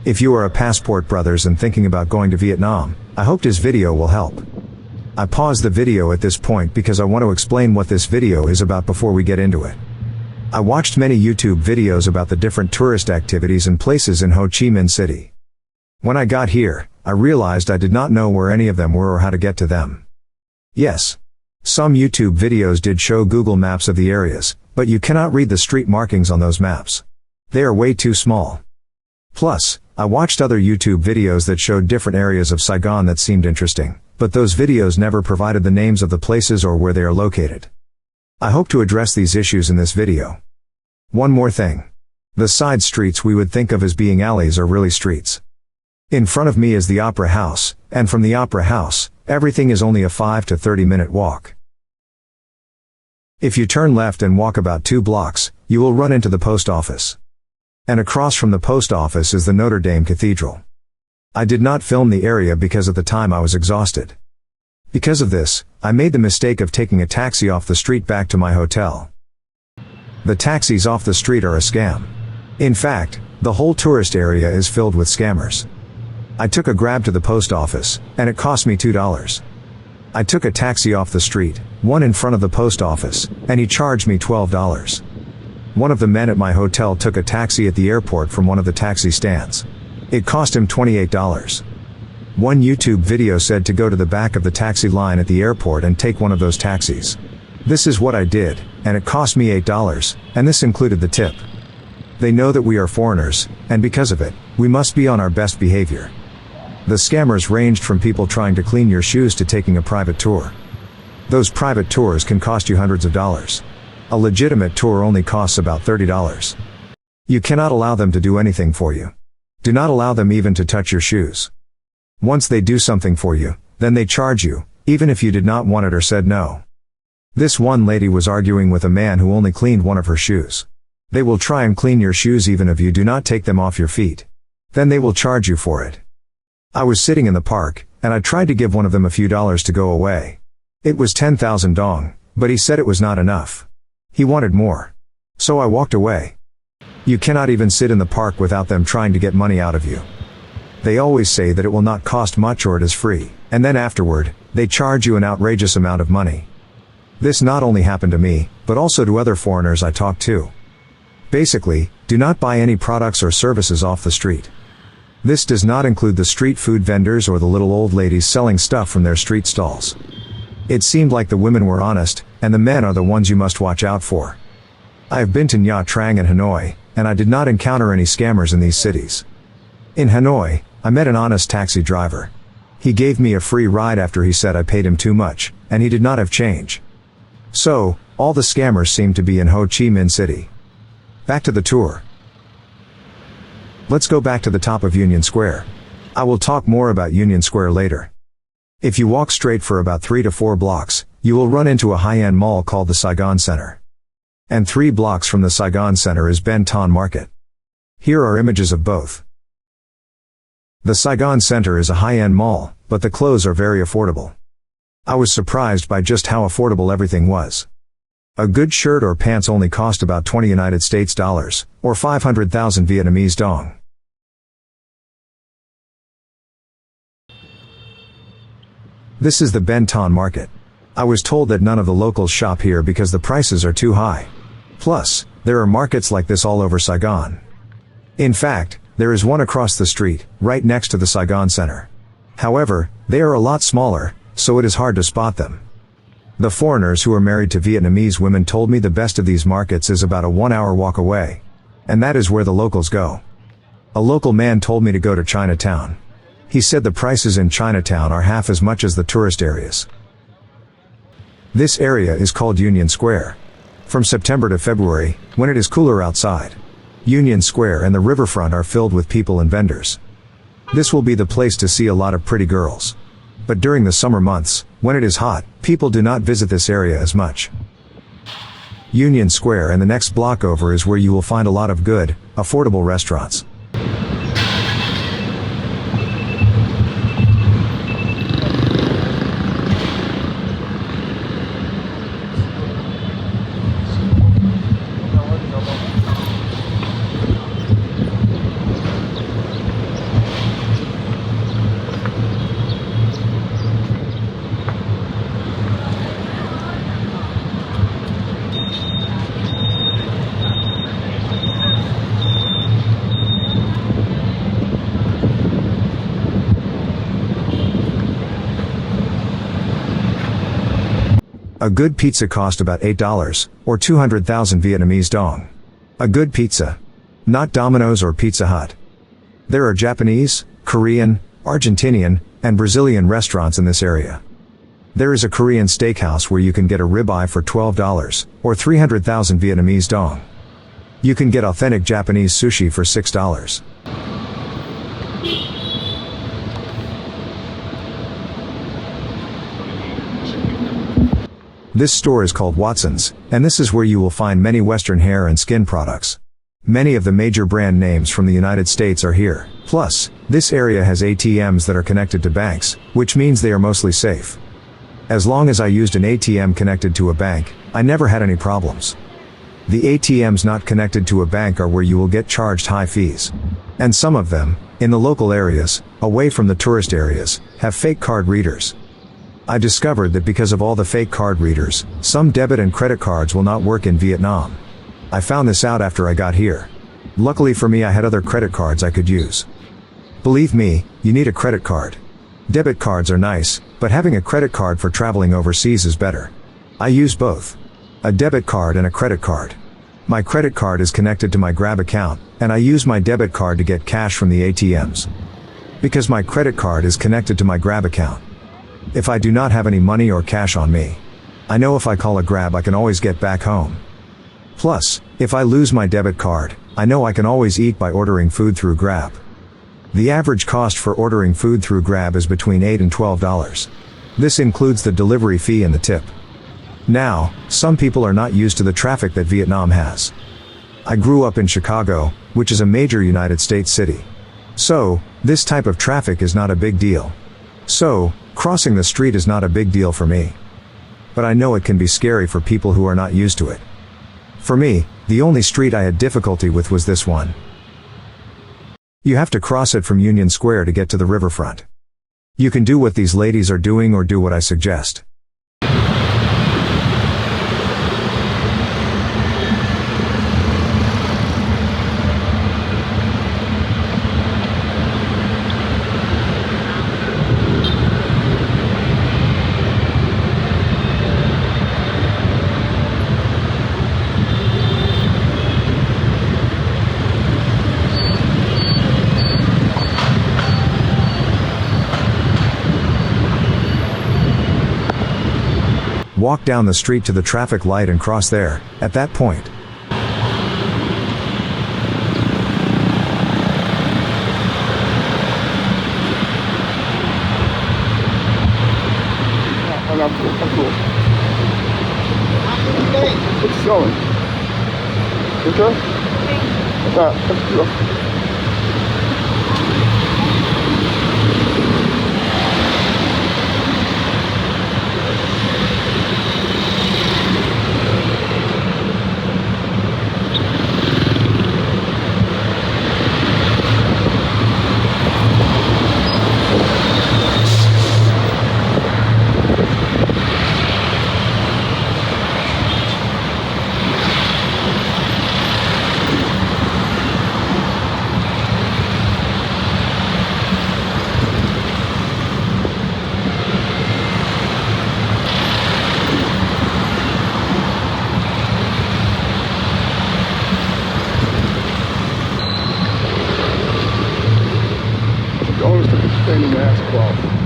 If you are a passport brothers and thinking about going to Vietnam, I hope this video will help. I paused the video at this point because I want to explain what this video is about before we get into it. I watched many YouTube videos about the different tourist activities and places in Ho Chi Minh City. When I got here, I realized I did not know where any of them were or how to get to them. Yes, some YouTube videos did show Google Maps of the areas, but you cannot read the street markings on those maps. They are way too small. Plus, I watched other YouTube videos that showed different areas of Saigon that seemed interesting, but those videos never provided the names of the places or where they are located. I hope to address these issues in this video. One more thing. The side streets we would think of as being alleys are really streets. In front of me is the Opera House, and from the Opera House, everything is only a 5 to 30 minute walk. If you turn left and walk about 2 blocks, you will run into the post office. And across from the post office is the Notre Dame Cathedral. I did not film the area because at the time I was exhausted. Because of this, I made the mistake of taking a taxi off the street back to my hotel. The taxis off the street are a scam. In fact, the whole tourist area is filled with scammers. I took a Grab to the post office, and it cost me $2. I took a taxi off the street, one in front of the post office, and he charged me $12. One of the men at my hotel took a taxi at the airport from one of the taxi stands. It cost him $28. One YouTube video said to go to the back of the taxi line at the airport and take one of those taxis. This is what I did, and it cost me $8, and this included the tip. They know that we are foreigners, and because of it, we must be on our best behavior. The scammers ranged from people trying to clean your shoes to taking a private tour. Those private tours can cost you hundreds of dollars. A legitimate tour only costs about $30. You cannot allow them to do anything for you. Do not allow them even to touch your shoes. Once they do something for you, then they charge you, even if you did not want it or said no. This one lady was arguing with a man who only cleaned one of her shoes. They will try and clean your shoes even if you do not take them off your feet. Then they will charge you for it. I was sitting in the park, and I tried to give one of them a few dollars to go away. It was 10,000 dong, but he said it was not enough. He wanted more. So I walked away. You cannot even sit in the park without them trying to get money out of you. They always say that it will not cost much or it is free, and then afterward, they charge you an outrageous amount of money. This not only happened to me, but also to other foreigners I talked to. Basically, do not buy any products or services off the street. This does not include the street food vendors or the little old ladies selling stuff from their street stalls. It seemed like the women were honest, and the men are the ones you must watch out for. I have been to Nha Trang and Hanoi, and I did not encounter any scammers in these cities. In Hanoi, I met an honest taxi driver. He gave me a free ride after he said I paid him too much, and he did not have change. So, all the scammers seem to be in Ho Chi Minh City. Back to the tour. Let's go back to the top of Union Square. I will talk more about Union Square later. If you walk straight for about 3 to 4 blocks, you will run into a high-end mall called the Saigon Center. And 3 blocks from the Saigon Center is Ben Thanh Market. Here are images of both. The Saigon Center is a high-end mall, but the clothes are very affordable. I was surprised by just how affordable everything was. A good shirt or pants only cost about 20 United States dollars, or 500,000 Vietnamese dong. This is the Ben Thanh Market. I was told that none of the locals shop here because the prices are too high. Plus, there are markets like this all over Saigon. In fact, there is one across the street, right next to the Saigon Center. However, they are a lot smaller, so it is hard to spot them. The foreigners who are married to Vietnamese women told me the best of these markets is about a 1-hour walk away. And that is where the locals go. A local man told me to go to Chinatown. He said the prices in Chinatown are half as much as the tourist areas. This area is called Union Square. From September to February, when it is cooler outside, Union Square and the riverfront are filled with people and vendors. This will be the place to see a lot of pretty girls. But during the summer months, when it is hot, people do not visit this area as much. Union Square and the next block over is where you will find a lot of good, affordable restaurants. A good pizza cost about $8, or 200,000 Vietnamese dong. A good pizza. Not Domino's or Pizza Hut. There are Japanese, Korean, Argentinian, and Brazilian restaurants in this area. There is a Korean steakhouse where you can get a ribeye for $12, or 300,000 Vietnamese dong. You can get authentic Japanese sushi for $6. This store is called Watson's, and this is where you will find many Western hair and skin products. Many of the major brand names from the United States are here. Plus, this area has ATMs that are connected to banks, which means they are mostly safe. As long as I used an ATM connected to a bank, I never had any problems. The ATMs not connected to a bank are where you will get charged high fees. And some of them, in the local areas, away from the tourist areas, have fake card readers. I discovered that because of all the fake card readers, some debit and credit cards will not work in Vietnam. I found this out after I got here. Luckily for me, I had other credit cards I could use. Believe me, you need a credit card. Debit cards are nice, but having a credit card for traveling overseas is better. I use both. A debit card and a credit card. My credit card is connected to my Grab account, and I use my debit card to get cash from the ATMs. Because my credit card is connected to my Grab account. If I do not have any money or cash on me, I know if I call a Grab I can always get back home. Plus, if I lose my debit card, I know I can always eat by ordering food through Grab. The average cost for ordering food through Grab is between $8 and $12. This includes the delivery fee and the tip. Now, some people are not used to the traffic that Vietnam has. I grew up in Chicago, which is a major United States city. So, this type of traffic is not a big deal. So, crossing the street is not a big deal for me. But I know it can be scary for people who are not used to it. For me, the only street I had difficulty with was this one. You have to cross it from Union Square to get to the riverfront. You can do what these ladies are doing or do what I suggest. Walk down the street to the traffic light and cross there, at that point. What's going? Always took a pain in the ass cloth.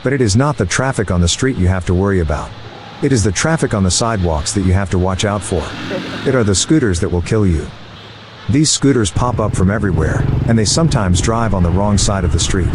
But it is not the traffic on the street you have to worry about. It is the traffic on the sidewalks that you have to watch out for. It are the scooters that will kill you. These scooters pop up from everywhere, and they sometimes drive on the wrong side of the street.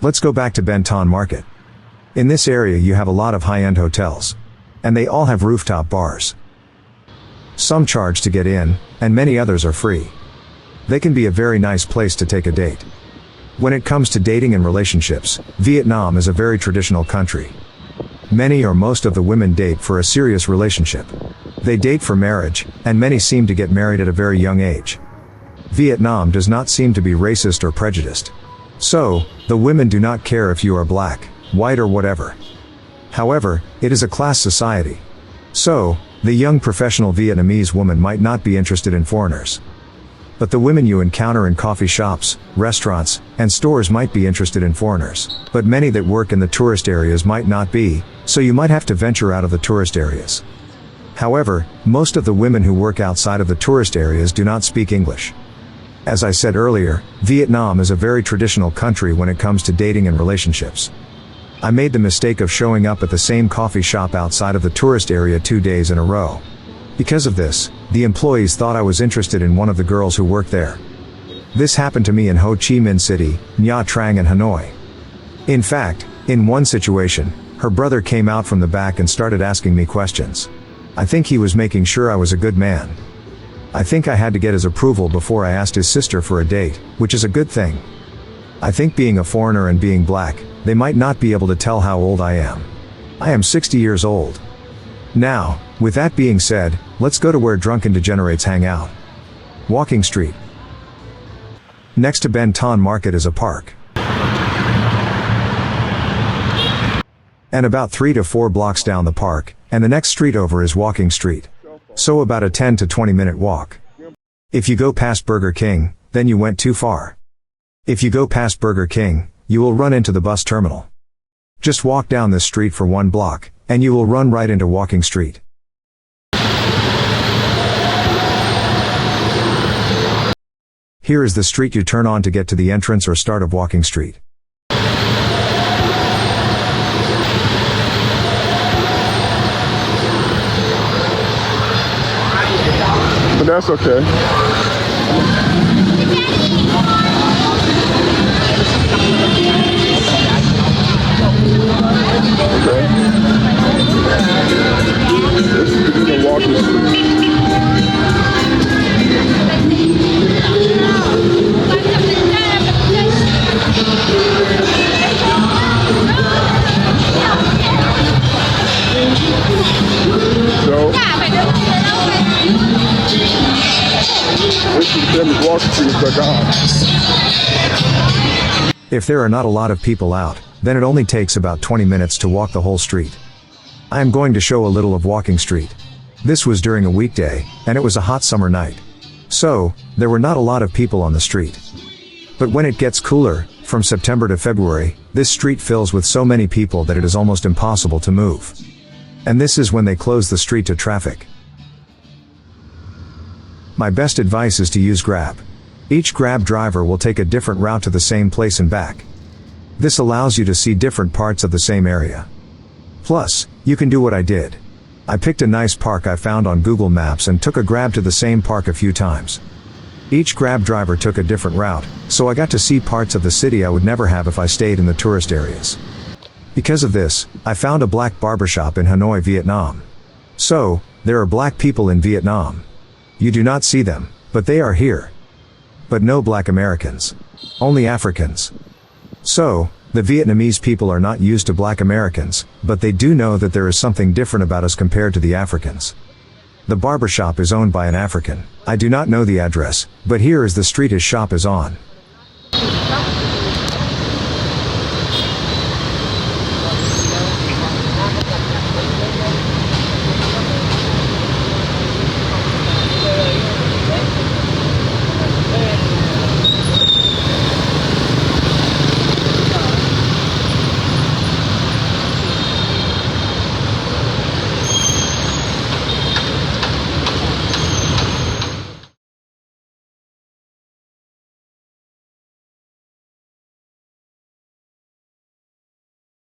Let's go back to Ben Thanh Market. In this area you have a lot of high-end hotels. And they all have rooftop bars. Some charge to get in, and many others are free. They can be a very nice place to take a date. When it comes to dating and relationships, Vietnam is a very traditional country. Many or most of the women date for a serious relationship. They date for marriage, and many seem to get married at a very young age. Vietnam does not seem to be racist or prejudiced. So, the women do not care if you are black, white or whatever. However, it is a class society. So, the young professional Vietnamese woman might not be interested in foreigners. But the women you encounter in coffee shops, restaurants, and stores might be interested in foreigners. But many that work in the tourist areas might not be, so you might have to venture out of the tourist areas. However, most of the women who work outside of the tourist areas do not speak English. As I said earlier, Vietnam is a very traditional country when it comes to dating and relationships. I made the mistake of showing up at the same coffee shop outside of the tourist area 2 days in a row. Because of this, the employees thought I was interested in one of the girls who worked there. This happened to me in Ho Chi Minh City, Nha Trang and Hanoi. In fact, in one situation, her brother came out from the back and started asking me questions. I think he was making sure I was a good man. I think I had to get his approval before I asked his sister for a date, which is a good thing. I think being a foreigner and being black, they might not be able to tell how old I am. I am 60 years old. Now, with that being said, let's go to where drunken degenerates hang out. Walking Street. Next to Ben Thanh Market is a park. And about 3 to 4 blocks down the park, and the next street over is Walking Street. So about a 10 to 20 minute walk. If you go past Burger King, then you went too far. If you go past Burger King, you will run into the bus terminal. Just walk down this street for 1 block, and you will run right into Walking Street. Here is the street you turn on to get to the entrance or start of Walking Street. But that's okay. This is the Walking Street. So, this is the Walking Street in Saigon. If there are not a lot of people out, then it only takes about 20 minutes to walk the whole street. I am going to show a little of Walking Street. This was during a weekday, and it was a hot summer night. So, there were not a lot of people on the street. But when it gets cooler, from September to February, this street fills with so many people that it is almost impossible to move. And this is when they close the street to traffic. My best advice is to use Grab. Each Grab driver will take a different route to the same place and back. This allows you to see different parts of the same area. Plus, you can do what I did. I picked a nice park I found on Google Maps and took a Grab to the same park a few times. Each Grab driver took a different route, so I got to see parts of the city I would never have if I stayed in the tourist areas. Because of this, I found a black barbershop in Hanoi, Vietnam. So, there are black people in Vietnam. You do not see them, but they are here. But no black Americans. Only Africans. So, the Vietnamese people are not used to black Americans, but they do know that there is something different about us compared to the Africans. The barbershop is owned by an African. I do not know the address, but here is the street his shop is on.